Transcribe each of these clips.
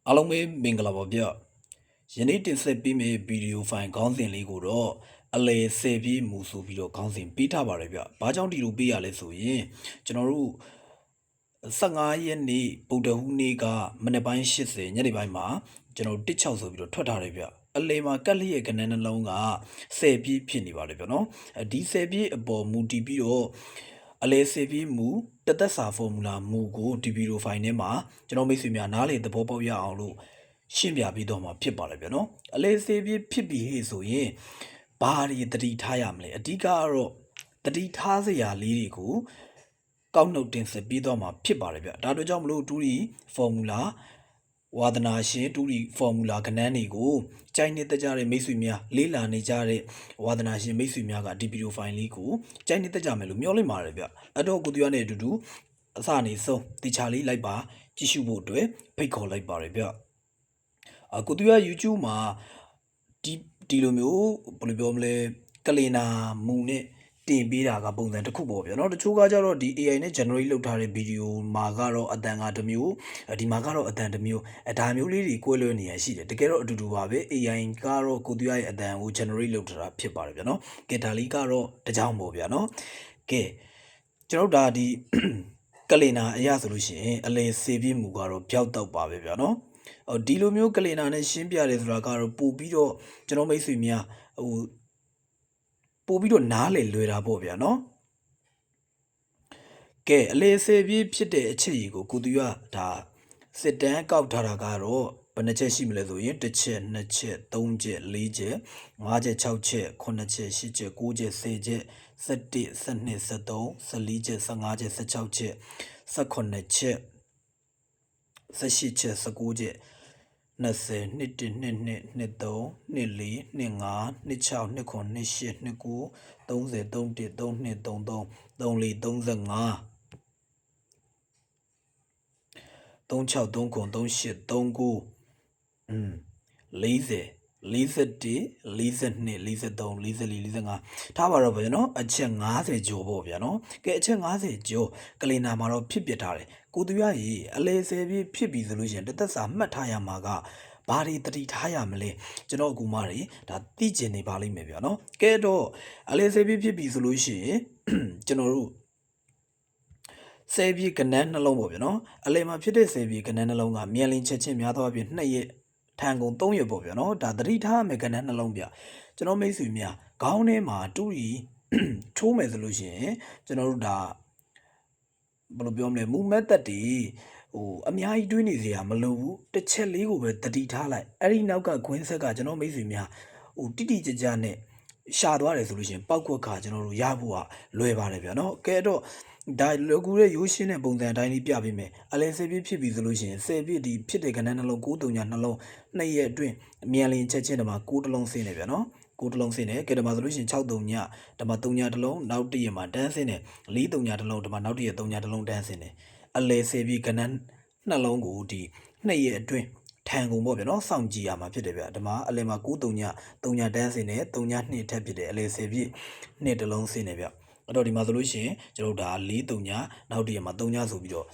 အားလုံးပဲမင်္ဂလာပါဗျ။ယနေ့တင်ဆက်ပေးမယ့်ဗီဒီယိုဖိုင်ခေါင်းစဉ်လေးကိုတော့အလဲ10ပြည့်မူဆိုပြီးတော့ခေါင်းစဉ်ပေးထားပါတယ်ဗျ။ဘာကြောင့်ဒီလိုပေးရလဲဆိုရင်ကျွန်တော်တို့15ရက်နေ့ဗုဒ္ဓဟူးနေ့ကမနေ့ပိုင်း80ညနေပိုင်းမှာကျွန်တော်16ဆိုပြီးတော့ထွက်ထားတယ်ဗျ။အလဲမှာကက်လျက်ကနန်းနှလုံးက10ပြည့်ဖြစ်နေပါတယ်ဗျနော်။ဒီ10ပြည့်အပေါ်မူတည်ပြီးတော့အလဲ10ပြည့်မူတသက်စာဖော်မူလာမူကိုဒီဗီဒီယိုဖိုင်ထဲမှာကျွန်တော်မိတ်ဆွေများနားလေသဘောပေါက်ရအောင်လို့ရှင်းပြပြီးတော့မှာဖြစ်ပါတယ်ဗျနော်အလဲ10ပြည့်ဖြစ်ပြီးဟေ့ဆိုရင်ဘာတွေတတိထားရမလဲအဓိကကတော့တတိထားစရာလေးတွေကိုကောက်နှုတ်တင်ဆက်ပြီးတော့မှာဖြစ်ပါတယ်ဗျဒါတို့ကြောင့်မလို့တူရီဖော်မူလာဝါသနာရှင်တူရီဖော်မူလာကဏ္ဍတွေကိုကြိုက်နေတဲ့ကြတဲ့မိတ်ဆွေများလေးလာနေကြတဲ့ဝါသနာရှင်မိတ်ဆွေများကဒီဗီဒီယိုဖိုင်လေးကိုကြိုက်နေတဲ့ကြမယ်လို့မျှော်လင့်ပါတယ်ဗျအဲ့တော့ကိုသူရနဲ့အတူတူအစနေဆုံးတေချာလေးလိုက်ပါကြည့်ရှုဖို့အတွက်ဖိတ်ခေါ်လိုက်ပါတယ်ဗျကိုသူရ YouTube မှာဒီလိုမျိုးဘယ်လိုပြောမလဲကလင်နာမူနဲ့တင်ပေးတာကပုံစံတစ်ခုပေါ့ဗျာเนาะတချို့ကကြတော့ဒီ AI နဲ့ generate လုပ်ထားတဲ့ဗီဒီယိုမှာကတော့အတန်ကတစ်မျိုးဒီမှာကတော့အတန်တစ်မျိုးဒါမျိုးလေးတွေကွဲလွဲနေရရှိတယ်တကယ်တော့အတူတူပါပဲ AI ကတော့ကိုသူရရဲ့အတန်ကို generate လုပ်ထားတာဖြစ်ပါတယ်ဗျာเนาะကဲဒါလေးကတော့တကြောင်ပေါ့ဗျာเนาะကဲကျွန်တော်ဒါဒီကလင်နာအရာဆိုလို့ရှိရင်အလေစေပြည့်မူကတော့ပြောက်တော့ပါပဲဗျာเนาะဒီလိုမျိုးကလင်နာနဲ့ရှင်းပြတယ်ဆိုတာကတော့ပို့ပြီးတော့ကျွန်တော်မိတ်ဆွေများပို့ပြီးတော့နားလေလွယ်တာပေါ့ဗျာနော်ကဲအလေစေပြည့်ဖြစ်တဲ့အချက်ကြီးကိုသူကဒါစစ်တမ်းကောက်ထားတာကတော့ဘယ်နှချက်ရှိမလဲဆိုရင်1ချက်2ချက်3ချက်4ချက်5ချက်6ချက်9ချက်10ချက်9ချက်10ချက်11 12 13 14ချက်15ချက်16ချက်18ချက်18ချက်19ချက်20 21 22 23 24 25 26 29 28 29 30 31 32 33 34 35 36 39 38 39 40 41 42 43 44 45ထားပါတော့ဗျာနော်အချက်50ကျော်ပေါ့ဗျာနော်ကဲအချက်50ကျော်ကလင်နာမှာတော့ဖြစ်ပြထားတယ်ကိုသူရရေအလဲ10ပြည့်ဖြစ်ပြီဆိုလို့ရှိရင်တသက်စာမှတ်ထားရမှာကဘာတွေတတိထားရမလဲကျွန်တော်အကူမတွေဒါသိကျင်နေပါလိမ့်မယ်ဗျာနော်ကဲတော့အလဲ10ပြည့်ဖြစ်ပြီဆိုလို့ရှိရင်ကျွန်တော်တို့10ပြည့်ကဏ္ဍနှလုံးပေါ့ဗျာနော်အလဲမှာဖြစ်တဲ့10ပြည့်ကဏ္ဍနှလုံးကမြန်လင်းချက်ချင်းများသောအားဖြင့်2ရက်ထန်ကုန်3ရက်ပေါ့ဗျာနော်ဒါတတိထားမယ်ကဏ္ဍနှလုံးဗျကျွန်တော်မိတ်ဆွေများခေါင်းထဲမှာတူရီထိုးမယ်ဆိုလို့ရှိရင်ကျွန်တော်တို့ဒါဘယ်လိုပြောမလဲမူမက်သက်တွေအများကြီးတွေးနေစရာမလိုဘူးတစ်ချက်လေးကိုပဲတတိထားလိုက်အဲ့ဒီနောက်ကခွင်းဆက်ကကျွန်တော်မိတ်ဆွေများတိတိကျကျနဲ့ရှာသွားတယ်ဆိုလို့ရှိရင်ပောက်ကွက်ကကျွန်တော်တို့ရဖို့ကလွယ်ပါတယ်ဗျာနော်ကဲတော့ဒါလောကူရဲ့ရိုးရှင်းတဲ့ပုံစံအတိုင်းလေးပြပေးမယ်အလဲ10ပြည့်ဖြစ်ပြီဆိုလို့ရှိရင်10ပြည့်ဒီဖြစ်တဲ့ကဏ္ဍနှလုံး9 3ညနှလုံး2ရက်အတွင်းအမြန်လင်းချက်ချင်းတမှာ9တလုံးဆင်းနေဗျာနော်9တလုံးဆင်းတယ်ကဲဒါမှဆိုလို့ရှိရင်6 3ညဒါမှ3ညတလုံးနောက်1ရက်မှာတန်းဆင်းတယ်4 3ညတလုံးဒါမှနောက်1ရက်3ညတလုံးတန်းဆင်းတယ်အလဲ10ပြည့်ကဏ္ဍနှလုံးကိုဒီ2ရက်အတွင်းထန်ကုန်ပေါ့ဗျာနော်စောင့်ကြည့်ရမှာဖြစ်တယ်ဗျဒီမှာအလဲမှာ9 3ည3ညတန်းဆင်းတယ်3ည2ထပ်ဖြစ်တယ်အလဲ10ပြည့်2တလုံးဆင်းတယ်ဗျအဲ့တော့ဒီမှာဆိုလို့ရှိရင်ကျွန်တော်တို့ဒါ4 3ညနောက်တရက်မှာ3ညဆိုပြီးတော့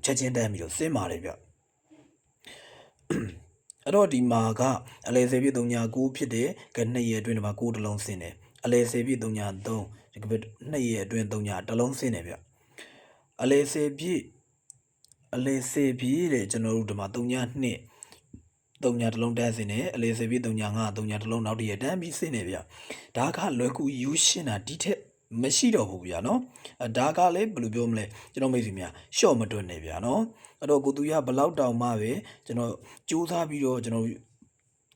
ချက်ချင်းတန်းပြီးတော့ဆင်းပါတယ်ဗျအဲ့တော့ဒီမှာကအလဲ10ပြည့်3ည9ဖြစ်တယ်ကဲ2ရက်အတွင်းဒီမှာ9တလုံးဆင်းတယ်အလဲ10ပြည့်3ည3ဒီကဘ2ရက်အတွင်း3ညတလုံးဆင်းတယ်ဗျအလဲ10ပြည့်တဲ့ကျွန်တော်တို့ဒီမှာ3ည2 3ညတလုံးတန်းဆင်းတယ်အလဲ10ပြည့်3ည5 3ညတလုံးနောက်တရက်တန်းပြီးဆင်းတယ်ဗျဒါကလွယ်ကူယူရှင်းတာဒီထက်မရှိတော့ဘူးဗျာနော်ဒါကလည်းဘယ်လိုပြောမလဲကျွန်တော်မိတ်ဆွေများရှော့မတွက်နေဗျာနော်အဲ့တော့ကိုသူရဘလောက်တောင်မှပဲကျွန်တော်စူးစမ်းပြီးတော့ကျွန်တော်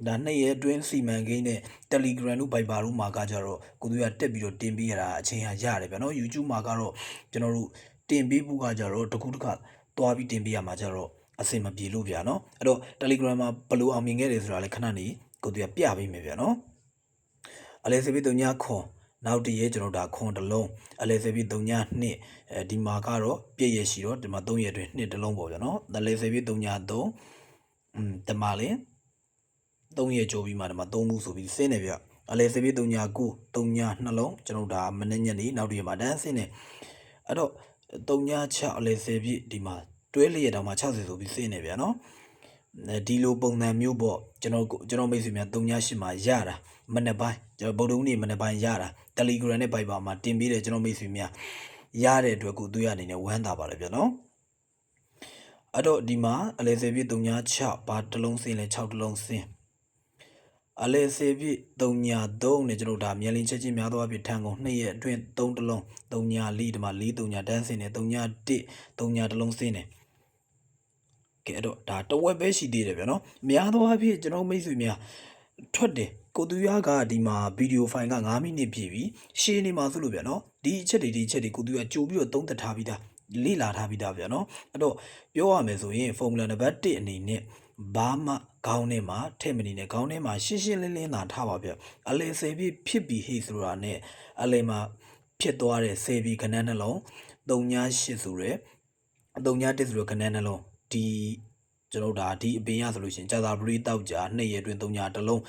ဒါ2ရက်အတွင်းစီမံကိန်းနဲ့ Telegram တို့ Viber တို့မှာကကြတော့ကိုသူရတက်ပြီးတော့တင်ပေးရတာအချိန်ဟာရတယ်ဗျာနော် YouTube မှာကတော့ကျွန်တော်တို့တင်ပေးဖို့ကကြတော့တခုတခါသွားပြီးတင်ပေးရမှာကြတော့အဆင်မပြေလို့ဗျာနော်အဲ့တော့ Telegram မှာဘယ်လိုအောင်မြင်ခဲ့တယ်ဆိုတာလည်းခဏနေကိုသူရပြပေးမယ်ဗျာနော်အလဲစေပြီး3ညခွန်နောက်တည်းကျွန်တော်ဒါခွန်တလုံးအလဲစေပြီး3ည2ဒီမှာကတော့ပြည့်ရရှိတော့ဒီမှာ3ရက်အတွင်း2တလုံးပေါ့ဗျာနော်အလဲစေပြီး3ည3ဒီမှာလေ3ရက်ကြောပြီးမှဒီမှာ3မှုဆိုပြီးဆင်းနေဗျအလဲစေပြီး3ည9 3ည2လုံးကျွန်တော်ဒါမနေ့ညနေနောက်တည်းမှာတန်းဆင်းနေအဲ့တော့3ည6အလဲစေပြီးဒီမှာတွဲလျက်တောင်မှ60ဆိုပြီးဆင်းနေဗျာနော် ဒီလိုပုံစံမျိုးပေါ့ကျွန်တော်မိတ်ဆွေများ38မှာရတာမနေ့ပိုင်းကျွန်တော်ဗုဒ္ဓဦးနေ့မနေ့ပိုင်းရတာ Telegram နဲ့ Viber မှာတင်ပေးတယ်ကျွန်တော်မိတ်ဆွေများရတဲ့အတွက်ကိုတွေ့ရအနေနဲ့ဝမ်းသာပါတယ်ဗျာနော်အဲ့တော့ဒီမှာအလဲစေပြည့်36ဘာတစ်လုံးစင်းလဲ6တစ်လုံးစင်းအလဲစေပြည့်3နဲ့ကျွန်တော်ဒါမြန်လင်းချက်ချင်းများသောအဖြစ်ထန်ကုန်2ရက်အတွင်း3တစ်လုံး3 4ဒီမှာ4 3တန်းစင်းနဲ့3 1 3တစ်လုံးစင်းနဲ့ကဲအဲ့တော့ဒါတဝက်ပဲရှိသေးတယ်ဗျာနော်များသောအားဖြင့်ကျွန်တော်မိတ်ဆွေများထွက်တယ်ကိုသူရကဒီမှာဗီဒီယိုဖိုင်က9မိနစ်ပြည့်ပြီရှင်းနေမှာဆိုလို့ဗျာနော်ဒီအချက်တွေကိုသူရကြိုပြီးတော့သုံးသပ်ထားပြီးသားလေ့လာထားပြီးသားဗျာနော်အဲ့တော့ပြောရမယ်ဆိုရင် formula နံပါတ်1အနေနဲ့ဘာမှခေါင်းထဲမှာထည့်မနေနဲ့ခေါင်းထဲမှာရှင်းရှင်းလင်းလင်းသာထားပါဗျအလဲ10ပြည့်ဖြစ်ပြီးဟေ့ဆိုတာနဲ့အလဲမှာဖြစ်သွားတဲ့10ပြည့်ခဏနှလုံး38ဆိုရဲ31ဆိုရဲခဏနှလုံးဒီကျွန်တော်ဒါဒီအပင်ရဆိုလို့ရှိရင်ကြာသာပရိတောက်ကြာ2ရက်တွင်3ညတစ်လုံး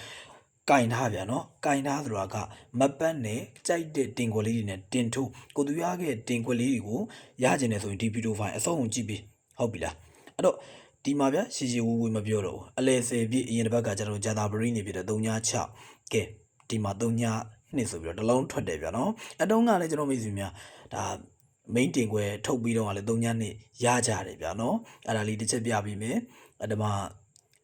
ကင်ထားဗျာနော်ကင်ထားဆိုတာကမပတ်နဲ့ကြိုက်တဲ့တင်ခွက်လေးတွေနဲ့တင်ထိုးကိုသူရခဲ့တင်ခွက်လေးတွေကိုရကျင်တယ်ဆိုရင်ဒီဗီဒီယိုဖိုင်အဆုံးကြည့်ပြီးဟုတ်ပြီလားအဲ့တော့ဒီမှာဗျာရှည်ဝေးမပြောတော့ဘူးအလဲ10ပြည့်အရင်တစ်ပတ်ကကျွန်တော်ကြာသာပရိနေပြတဲ့3ည6ကဲဒီမှာ3ည2ဆိုပြီးတော့တစ်လုံးထွက်တယ်ဗျာနော်အတုံးကလည်းကျွန်တော်မိတ်ဆွေများဒါ main တင်ခွဲထုတ်ပြီးတော့လည်း3ညနှစ်ရကြတယ်ဗျာနော်အဲ့ဒါလေးတစ်ချက်ပြပြီးမယ်အဲ့ဒါမှ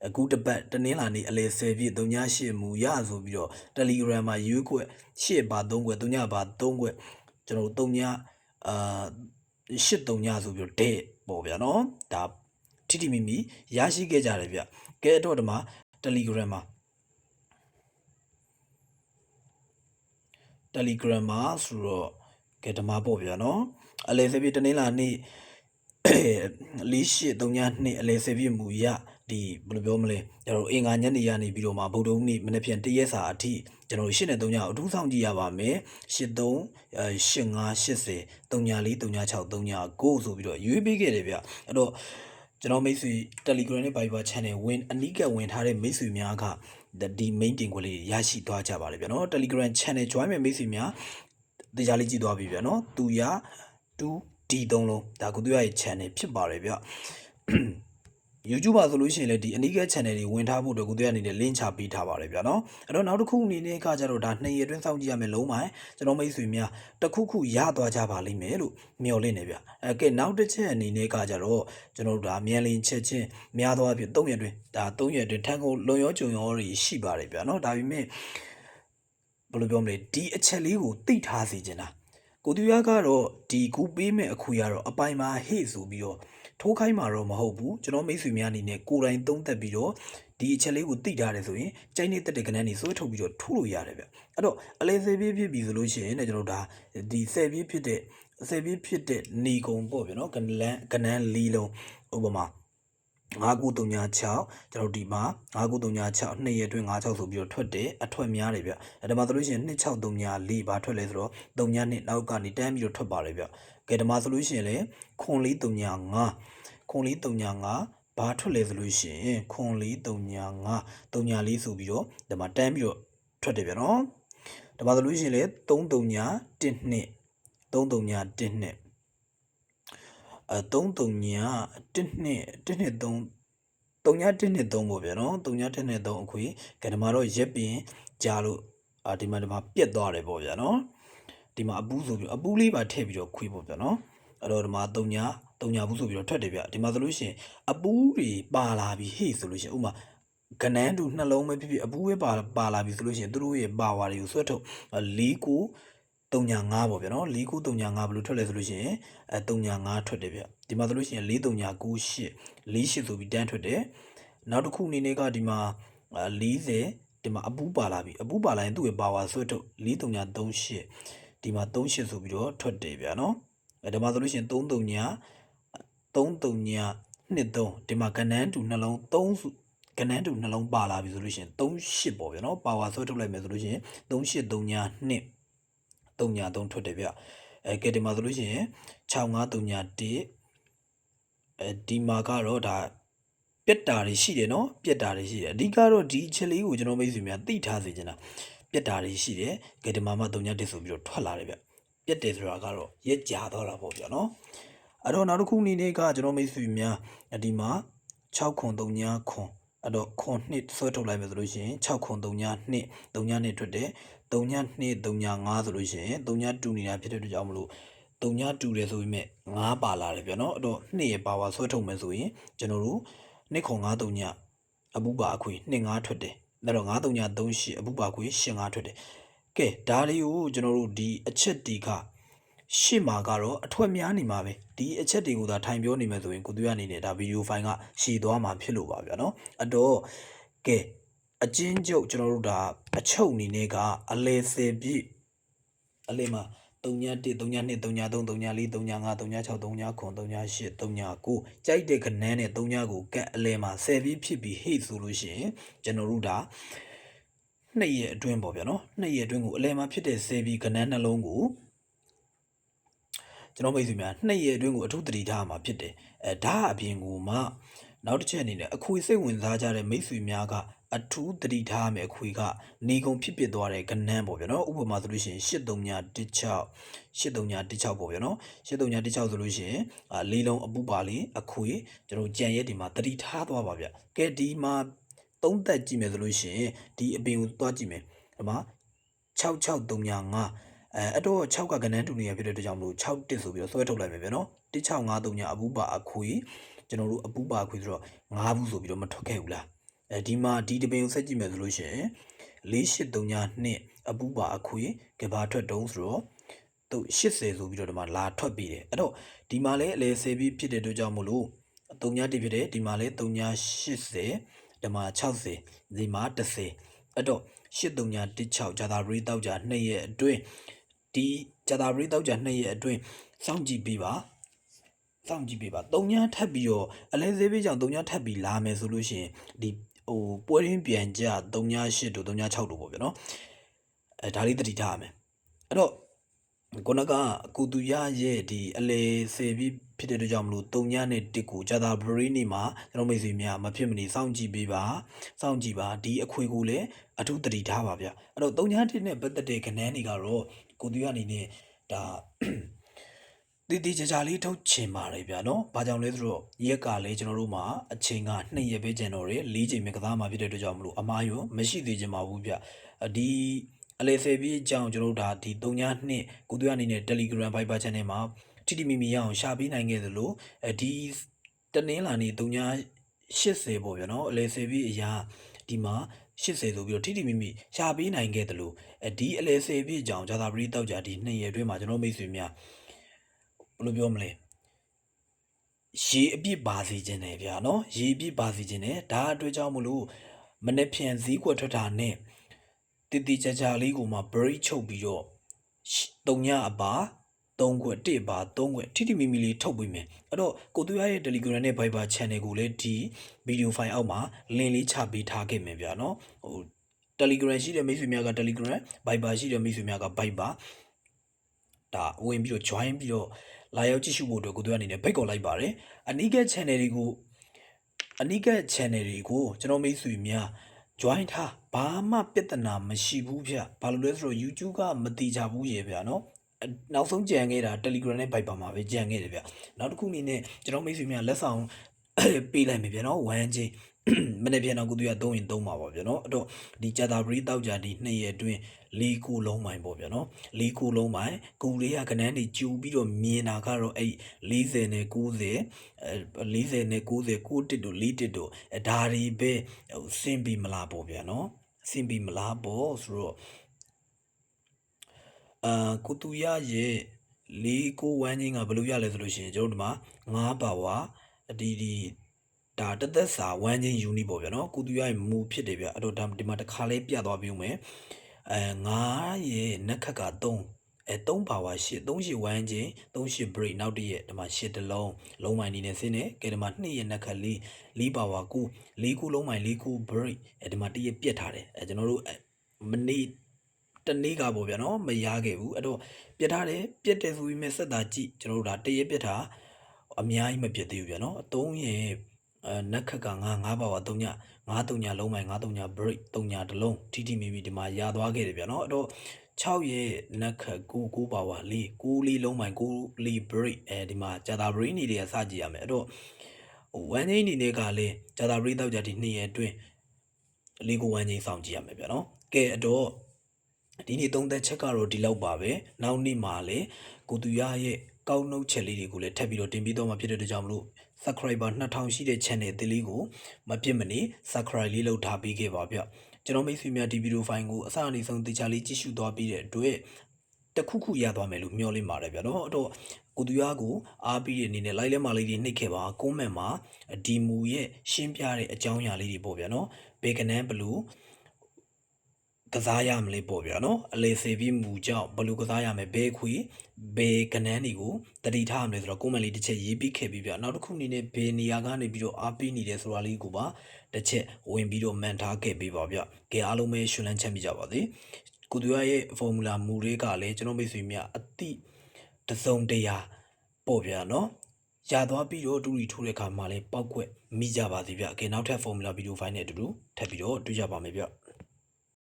အခုတစ်ပတ်တနင်္လာနေ့အလဲ10ပြည့်3ည8မူရဆိုပြီးတော့ Telegram မှာရွေးခွက်8ပါ3ခွက်3ညပါ3ခွက်ကျွန်တော်3ည8 3ညဆိုပြီးတော့တဲ့ပေါ့ဗျာနော်ဒါထိမိရရှိခဲ့ကြတယ်ဗျကဲတော့ဒီမှာ Telegram မှာဆိုတော့ကဲဓမ္မပေါ့ဗျာနော်အလဲစေပြတနင်္လာနေ့48 3ည2အလဲစေပြမူရဒီဘယ်လိုပြောမလဲကျွန်တော်အင်္ဂါညနေရနေပြီးတော့မှဗုဒ္ဓဦးနေ့မနေ့ပြန်တရက်စာအထိကျွန်တော်8နဲ့3ညအထူးဆောင်ကြည့်ရပါမယ်83 85 80 34 36 39ဆိုပြီးတော့ရွေးပေးခဲ့တယ်ဗျအဲ့တော့ကျွန်တော်မိတ်ဆွေ Telegram နဲ့ Viber Channel အနီးကပ်ဝင်ထားတဲ့မိတ်ဆွေများကဒီ main တင်ခွက်လေးရရှိသွားကြပါတယ်ဗျာနော် Telegram Channel join မဲ့မိတ်ဆွေများတရားလေးကြည့်သွားပြီဗျာနော်သူရ 2D3 လုံးဒါကိုသူရရဲ့ channel ဖြစ်ပါတယ်ဗျYouTube ပါဆိုလို့ရှိရင်လည်းဒီအနီးကပ် channel တွေဝင်ထားဖို့အတွက်ကိုသူရအနေနဲ့ link ချပေးထားပါတယ်ဗျာနော်အဲ့တော့နောက်တစ်ခုအနေနဲ့ကကြတော့ဒါ2ရက်အတွင်းစောင့်ကြည့်ရမယ်လုံးပိုင်းကျွန်တော်မိတ်ဆွေများတစ်ခုရသွားကြပါလိမ့်မယ်လို့မျှော်လင့်နေဗျကဲနောက်တစ်ချက်အနေနဲ့ကကြတော့ကျွန်တော်တို့ဒါမြန်လင်းချက်ချင်းများသောအဖြစ်3ရက်အတွင်းဒါ3ရက်အတွင်းထန်ကုန်လွန်ရောကြုံရောတွေရှိပါတယ်ဗျာနော်ဒါပေမဲ့ဘယ်လိုပြောမလဲဒီအချက်လေးကိုသိထားစေချင်တာကိုသူရကတော့ဒီကူပေးမဲ့အခုရတော့အပိုင်မှာဟေ့ဆိုပြီးတော့ထိုးခိုင်းမှာတော့မဟုတ်ဘူးကျွန်တော်မိတ်ဆွေများအနေနဲ့ကိုယ်တိုင်သုံးသက်ပြီးတော့ဒီအချက်လေးကိုသိထားတယ်ဆိုရင်ကျိုင်းနေတက်တဲ့ကဏ္ဍနေဆွဲထုတ်ပြီးတော့ထိုးလို့ရတယ်ဗျအဲ့တော့အလဲ10ပြည့်ဖြစ်ပြီဆိုလို့ရှိရင်လည်းကျွန်တော်ဒါဒီ10ပြည့်ဖြစ်တဲ့နေကုံပေါ့ဗျနော်ကဏ္ဍ၄လုံးဥပမာ5936ကျွန်တော်ဒီမှာ5936 2ရက်အတွင်း56ဆိုပြီးတော့ထွက်တယ်အထွက်များတယ်ဗျအဲ့ဒါမှဆိုလို့ရှိရင်2634ဘာထွက်လဲဆိုတော့3ညနှစ်နောက်ကနေတန်းပြီးတော့ထွက်ပါတယ်ဗျကဲဒါမှဆိုလို့ရှိရင်လေခွန်435ဘာထွက်လဲဆိုလို့ရှိရင်ခွန်435 34ဆိုပြီးတော့ဒါမှတန်းပြီးတော့ထွက်တယ်ဗျနော်ဒါမှဆိုလို့ရှိရင်လေ3312 3312 33ည123ပေါ့ဗျာနော်3ည123အခွေကဲဒီမှာတော့ရက်ပင်ကြားလို့ဒီမှာပြက်သွားတယ်ပေါ့ဗျာနော်ဒီမှာအပူးဆိုပြီးအပူးလေးပါထည့်ပြီးတော့ခွေးပေါ့ဗျာနော်အဲ့တော့ဒီမှာ3ညဘူးဆိုပြီးတော့ထွက်တယ်ဗျဒီမှာဆိုလို့ရှိရင်အပူးတွေပါလာပြီဟေ့ဆိုလို့ရှိရင်ဥမာကနန်းတူနှလုံးပဲဖြစ်ဖြစ်အပူးပဲပါလာပြီဆိုလို့ရှိရင်သူတို့ရဲ့ပါဝါတွေကိုဆွဲထုတ်39ပေါ့ဗျာနော်4935ဘယ်လိုထွက်လဲဆိုလို့ရှိရင်35ထွက်တယ်ဗျဒီမှာဆိုလို့ရှိရင်4398 48ဆိုပြီးတန်းထွက်တယ်နောက်တစ်ခုအနေနဲ့ကဒီမှာ40ဒီမှာအပူးပါလာပြီအပူးပါလာရင်သူ့ရဲ့ပါဝါဆွဲထုတ်4338ဒီမှာ38ဆိုပြီးတော့ထွက်တယ်ဗျာနော်ဒီမှာဆိုလို့ရှိရင်3323ဒီမှာကနန်းတူနှလုံးကနန်းတူနှလုံးပါလာပြီဆိုလို့ရှိရင်38ပေါ့ဗျာနော်ပါဝါဆွဲထုတ်လိုက်မယ်ဆိုလို့ရှိရင်3832 3ထွက်တယ်ဗျကဲဒီမှာဆိုလို့ရှိရင်6531ဒီမှာကတော့ဒါပြက်တာတွေရှိတယ်နော်ပြက်တာတွေရှိတယ်အဓိကတော့ဒီအချက်လေးကိုကျွန်တော်မိတ်ဆွေများသိထားစေချင်တာပြက်တာတွေရှိတယ်ကဲဒီမှာမှ31ဆိုပြီးတော့ထွက်လာတယ်ဗျပြက်တယ်ဆိုတာကတော့ရက်ကြာတော့တာပေါ့ဗျာနော်အဲ့တော့နောက်တစ်ခုအနေနဲ့ကကျွန်တော်မိတ်ဆွေများဒီမှာ 6ခွန်3ညာခွန်အဲ့တော့ခွန်2ဆွဲထုတ်လိုက်မယ်ဆိုလို့ရှိရင်6ခွန်3ညာ2 3ညာ2ထွက်တယ်3ညာ2 3ညာ5ဆိုလို့ရှိရင်3ညာ2နေတာဖြစ်တဲ့အတွက်ကြောင့်မလို့3ညာ2တယ်ဆိုပေမဲ့5ပါလာတယ်ဗျာနော်အဲ့တော့2ရဲ့ပါဝါဆွဲထုတ်မယ်ဆိုရင်ကျွန်တော်တို့2ခွန်5 3ညာအပူပါအခွေ2 5ထွက်တယ်အဲ့တော့5 3ညာ3 8အပူပါအခွေ8 5ထွက်တယ်ကဲဒါလေးကိုကျွန်တော်တို့ဒီအချက်ဒီကရှစ်မှာကတော့အထွက်များနေမှာပဲဒီအချက်တွေကိုသာထိုင်ပြောနေမယ်ဆိုရင်ကိုသူရအနေနဲ့ဒါဗီဒီယိုဖိုင်ကရှည်သွားမှာဖြစ်လို့ပါဗျာနော်အဲ့တော့ကဲအချင်းချုပ်ကျွန်တော်တို့ဒါအချုပ်အနေနဲ့ကအလဲ10ပြည့်အလဲမှာ3ည1 3ည2 3ည3 3ည4 3ည5 3ည6 3ည9 3ည8 3ည9ကြိုက်တဲ့ခဏန်းနဲ့3ညကိုကတ်အလဲမှာ10ပြည့်ဖြစ်ပြီးဟေ့ဆိုလို့ရှိရင်ကျွန်တော်တို့ဒါ2ရက်အတွင်းပေါ့ဗျာနော်2ရက်အတွင်းကိုအလဲမှာဖြစ်တဲ့10ပြည့်ခဏန်းနှလုံးကိုကျွန်တော်မိတ်ဆွေများ2ရက်အတွင်းကိုအထူးတတိထားမှာဖြစ်တယ်ဒါအပြင်ကိုမှနောက်တစ်ချက်အနေနဲ့အခွေစိတ်ဝင်စားကြတဲ့မိတ်ဆွေများကအထူးတတိထားမယ်အခွေကနေကုန်ဖြစ်သွားတဲ့ကဏ္ဍပေါ့ဗျာနော်ဥပမာဆိုလို့ရှိရင်8316 8316ပေါ့ဗျာနော်8316ဆိုလို့ရှိရင်လေးလုံးအပူပါလေးအခွေကျွန်တော်ကြံရက်ဒီမှာတတိထားသွားပါဗျကဲဒီမှာသုံးသက်ကြည့်မယ်ဆိုလို့ရှိရင်ဒီအပြင်ကိုသွားကြည့်မယ်ဒီမှာ6635အဲ့တော့6ကကဏ္ဍတူနေရဖြစ်တဲ့အတွက်ကြောင့်မလို့6တစ်ဆိုပြီးတော့ဆွဲထုတ်လိုက်မယ်ဗျာနော်1653ညအပူပါအခွေကျွန်တော်တို့အပူပါအခွေဆိုတော့9ဘူးဆိုပြီးတော့မထွက်ခဲ့ဘူးလားဒီမှာဒီတပင်ကိုဆက်ကြည့်မယ်ဆိုလို့ရှိရင်4832အပူပါအခွေကဘာထွက်တုံးဆိုတော့သူ80ဆိုပြီးတော့ဒီမှာလာထွက်ပြီးတယ်အဲ့တော့ဒီမှာလည်းအလဲ10ပြီးဖြစ်တဲ့အတွက်ကြောင့်မလို့3ည1ဖြစ်တယ်ဒီမှာလည်း3ည80ဒီမှာ60ဒီမှာ10အဲ့တော့8316ဂျာတာပရိတောက်ကြ2ရက်အတွင်းဒီဂျာတာပရိတောက်ကြ2ရက်အတွင်းစောင့်ကြည့်ပေးပါ3ညထပ်ပြီးတော့အလဲသေးပေးကြောင့်3ညထပ်ပြီးလာမယ်ဆိုလို့ရှိရင်ဒီဟိုပွဲရင်းပြန်ကြ3ည8တို့3ည6တို့ပေါ့ဗျာနော်ဒါလေးတတိထားရမယ်အဲ့တော့ခုနကကိုသူရရဲ့ဒီအလဲ10ပြီးဖြစ်တဲ့အတွက်ကြောင့်မလို့3ညနဲ့1ကိုဂျာတာဘရီနေမှာကျွန်တော်မိတ်ဆွေများမဖြစ်မနေစောင့်ကြည့်ပေးပါဒီအခွေကိုလည်းအထူးတတိထားပါဗျအဲ့တော့3ည1နဲ့ပတ်သက်တဲ့ခဏန်းတွေကတော့ကိုသူရအနေနဲ့ဒါတီကြလေးထုတ်ချင်ပါတယ်ဗျာနော်။ဘာကြောင့်လဲဆိုတော့ရက်ကလည်းကျွန်တော်တို့မှာအချိန်က2ရက်ပဲကျန်တော့တယ်4ချိန်ပဲကစားမှာဖြစ်တဲ့အတွက်ကြောင့်မလို့အမားရောမရှိသေးချင်ပါဘူးဗျ။ဒီအလဲ10ပြည့်အကြောင်းကျွန်တော်တို့ဒါဒီ3ည2ကိုသူရအနေနဲ့ Telegram Viber Channel မှာထိမိမိရအောင်ရှာပေးနိုင်ခဲ့သလိုဒီတနင်္လာနေ့3ည80ပေါ့ဗျာနော်။အလဲ10ပြည့်အရာဒီမှာ80ဆိုပြီးတော့ထိမိမိရှာပေးနိုင်ခဲ့သလိုဒီအလဲ10ပြည့်အကြောင်းဂျာတာပရိတောက်ကြဒီ2ရက်အတွင်းမှာကျွန်တော်မိတ်ဆွေများဘယ်လိုပြောမလဲရေအပြစ်ပါစီခြင်းတယ်ဗျာနော်ရေအပြစ်ပါစီခြင်းတယ်ဒါအတွက်ကြောင့်မလို့မနေ့ဖြန်ဈေးကွက်ထွက်တာနဲ့တီကြလေးကိုမှ break ချုပ်ပြီးတော့3ညအပါ3ခွက်1ပါ3ခွက်ထိမိမိလေးထုတ်ပေးမယ်အဲ့တော့ကိုသူရရဲ့ Telegram နဲ့ Viber Channel ကိုလည်းဒီဗီဒီယိုဖိုင်အောက်မှာ link လေးချပေးထားခဲ့မယ်ဗျာနော်ဟို Telegram ရှိတဲ့မိတ်ဆွေများက Telegram Viber ရှိတဲ့မိတ်ဆွေများက Viber ဒါဝင်ပြီးတော့ join ပြီးတော့လာရောက်ကြည့်ရှုဖို့အတွက်ကိုသူအနေနဲ့ဖိတ်ခေါ်လိုက်ပါတယ်အနီးက channel တွေကိုကျွန်တော်မိတ်ဆွေများ join ထားဘာမှပြဿနာမရှိဘူးဗျဘာလို့လဲဆိုတော့ YouTube ကမတိကြဘူးရေဗျာနော်နောက်ဆုံးကြံခဲ့တာ Telegram နဲ့ Viber မှာပဲကြံခဲ့တယ်ဗျနောက်တစ်ခုအနေနဲ့ကျွန်တော်မိတ်ဆွေများလက်ဆောင်ပေးလိုက်မယ်ဗျနော်1ချင်းမနေ့ပြန်တော့ကိုသူရ3ရင်3ပါပါဗျနော်အဲ့တော့ဒီဂျာတာဘရီတောက်ကြဒီ2ရက်အတွင်း4ခုလုံးပိုင်းပေါ့ဗျနော်4ခုလုံးပိုင်းကိုလေးကကနန်းတွေကျူပြီးတော့မြင်တာကတော့အဲ့40နဲ့90 40နဲ့90 9တစ်တို့4တစ်တို့ဒါတွေပဲစင်ပြီးမလားပေါ့ဗျာနော်စင်ပြီးမလားပေါ့ဆိုတော့ကိုသူရရဲ့4ကို1ချင်းကဘယ်လိုရလဲဆိုလို့ရှိရင်ကျွန်တော်တို့ဒီမှာ9ပါဝါဒီဒါတသက်စာ1ချင်းယူနီပေါ့ဗျာနော်ကိုသူရရဲ့မူဖြစ်တယ်ဗျအဲ့တော့ဒီမှာတစ်ခါလေးပြသွားပြီးဦးမယ်9ရဲ့နက်ခက်က3ပါဝါ8 3ရှိ1ချင်း3ရှိ break နောက်တစ်ရက်ဒီမှာ8တလုံးလုံးမိုင်းနေနဲ့ဆင်းနေကဲဒီမှာ2ရဲ့နက်ခက်4ပါဝါ9 4ခုလုံးမိုင်း4ခု break ဒီမှာတစ်ရက်ပြတ်ထားတယ်ကျွန်တော်တို့မနေ့တနေ့ကပေါ့ဗျာနော်မရခဲ့ဘူးအဲ့တော့ပြတ်ထားတယ်ပြတ်တယ်ဆိုပြီးမဲ့စက်တာကြည့်ကျွန်တော်တို့ဒါတရက်ပြတ်တာအများကြီးမပြတ်သေးဘူးဗျာနော်3ရဲ့နက်ခက်က9ပါဝါ3ည9 3ညလုံးမိုင်း9 3ည break 3ညတလုံးထိမိမိဒီမှာရသွားခဲ့တယ်ဗျာနော်အဲ့တော့6ရဲ့နက်ခက်9ပါဝါ4 9လုံးမိုင်း9 break ဒီမှာဂျာတာ brain တွေစကြည့်ရမယ်အဲ့တော့ ဝမ်းချင်းအနေနဲ့ကလည်းဂျာတာပရိသတ်ကြဒီ2ရက်အတွင်းလေးကိုဝမ်းချင်းစောင့်ကြည့်ရမယ်ဗျာနော်ကဲအတော့ဒီနေ့သုံးသက်ချက်ကတော့ဒီလောက်ပါပဲနောက်နေ့မှာလည်းကိုသူရရဲ့ကောက်နှုတ်ချက်လေးတွေကိုလည်းထပ်ပြီးတော့တင်ပြီးတော့မှဖြစ်တဲ့အတွက်ကြောင့်မလို့ subscriber 2000ရှိတဲ့ channel အသစ်လေးကိုမပြစ်မနေ subscribe လေးလုပ်ထားပေးခဲ့ပါဗျကျွန်တော်မိတ်ဆွေများဒီဗီဒီယိုဖိုင်ကိုအစအနည်းဆုံးတေချာလေးကြည့်ရှုသွားပြီးတဲ့အတွက်တခုခုရသွားမယ်လို့မျှော်လင့်ပါတယ်ဗျာနော်အဲ့တော့ကိုသူရကိုအားပြီးတဲ့အနေနဲ့ like လဲမှာလေးတွေနှိပ်ခဲ့ပါ comment မှာဒီမူရဲ့ရှင်းပြတဲ့အကြောင်းအရာလေးတွေပေါ့ဗျာနော်ဘေကနန်းဘလူးကစားရမလဲပေါ့ဗျာနော်အလေစေပြီးမူကြောင့်ဘလူးကစားရမယ်ဘဲခွေဘေကနန်းတွေကိုတတိထားရမယ်ဆိုတော့ comment လေးတစ်ချက်ရေးပြီးခဲ့ပြီးဗျာနောက်တစ်ခုအနေနဲ့ဘေနေရာကနေပြီးတော့အားပေးနေတယ်ဆိုတာလေးကိုပါတစ်ချက်ဝင်ပြီးတော့မှန်ထားခဲ့ပေးပါဗျကဲအားလုံးပဲရှင်လန်းချမ်းမိကြပါစေကိုသူရရဲ့ formula မူတွေကလည်းကျွန်တော်မိတ်ဆွေများအတိတစုံတရာပေါ့ဗျာနော်ရသွားပြီးတော့တူရီထိုးတဲ့ခါမှာလည်းပောက်ကွက်မိကြပါစေဗျကဲနောက်ထပ် formula video file နဲ့အတူတူထပ်ပြီးတော့တွေ့ကြပါမယ်ဗျ